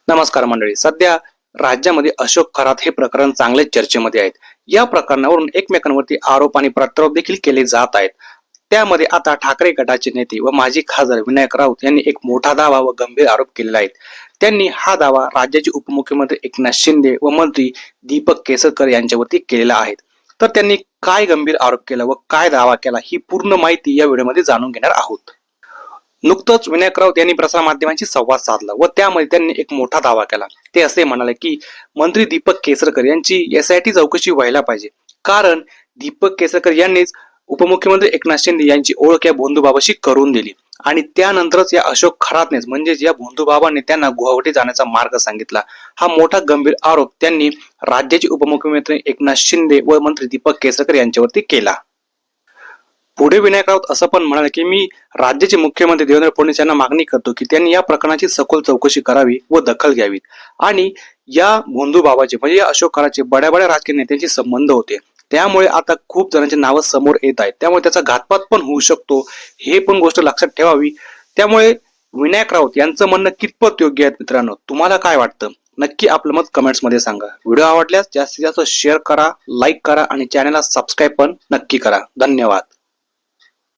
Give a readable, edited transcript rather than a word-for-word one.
नमस्कार मंडळी. सध्या राज्यामध्ये अशोक खरात हे प्रकरण चांगलेच चर्चेमध्ये आहेत. या प्रकरणावरून एकमेकांवरती आरोप आणि प्रत्यारोप देखील केले जात आहेत. त्यामध्ये आता ठाकरे गटाचे नेते व माजी खासदार विनायक राऊत यांनी एक मोठा दावा व गंभीर आरोप केलेला आहे. त्यांनी हा दावा राज्याचे उपमुख्यमंत्री एकनाथ शिंदे व मंत्री दीपक केसरकर यांच्यावरती केलेला आहे. तर त्यांनी काय गंभीर आरोप केला व काय दावा केला ही पूर्ण माहिती या व्हिडिओमध्ये जाणून घेणार आहोत. नुकतंच विनायक राऊत यांनी प्रसारमाध्यमांशी संवाद साधला व त्यामध्ये त्यांनी एक मोठा दावा केला. ते असे म्हणाले की मंत्री दीपक केसरकर यांची SIT चौकशी व्हायला पाहिजे, कारण दीपक केसरकर यांनीच उपमुख्यमंत्री एकनाथ शिंदे यांची ओळख या भोंदूबाबाशी करून दिली आणि त्यानंतरच या अशोक खरातनेच म्हणजेच या भोंदूबाबांनी त्यांना गुवाहाटी जाण्याचा मार्ग सांगितला. हा मोठा गंभीर आरोप त्यांनी राज्याचे उपमुख्यमंत्री एकनाथ शिंदे व मंत्री दीपक केसरकर यांच्यावरती केला. पुढे विनायक राऊत असं पण म्हणाले की मी राज्याचे मुख्यमंत्री देवेंद्र फडणवीस यांना मागणी करतो की त्यांनी या प्रकरणाची सखोल चौकशी करावी व दखल घ्यावी. आणि या भोंदू बाबाचे म्हणजे या अशोक खराचे बड्या बड्या राजकीय नेत्यांशी संबंध होते, त्यामुळे आता खूप जणांची नावं समोर येत आहेत, त्यामुळे त्याचा घातपात पण होऊ शकतो, हे पण गोष्ट लक्षात ठेवावी. त्यामुळे विनायक राऊत यांचं म्हणणं कितपत योग्य आहे मित्रांनो, तुम्हाला काय वाटतं? नक्की आपलं मत कमेंट्स मध्ये सांगा. व्हिडिओ आवडल्यास जास्तीत जास्त शेअर करा, लाईक करा आणि चॅनलला सबस्क्राईब पण नक्की करा. धन्यवाद.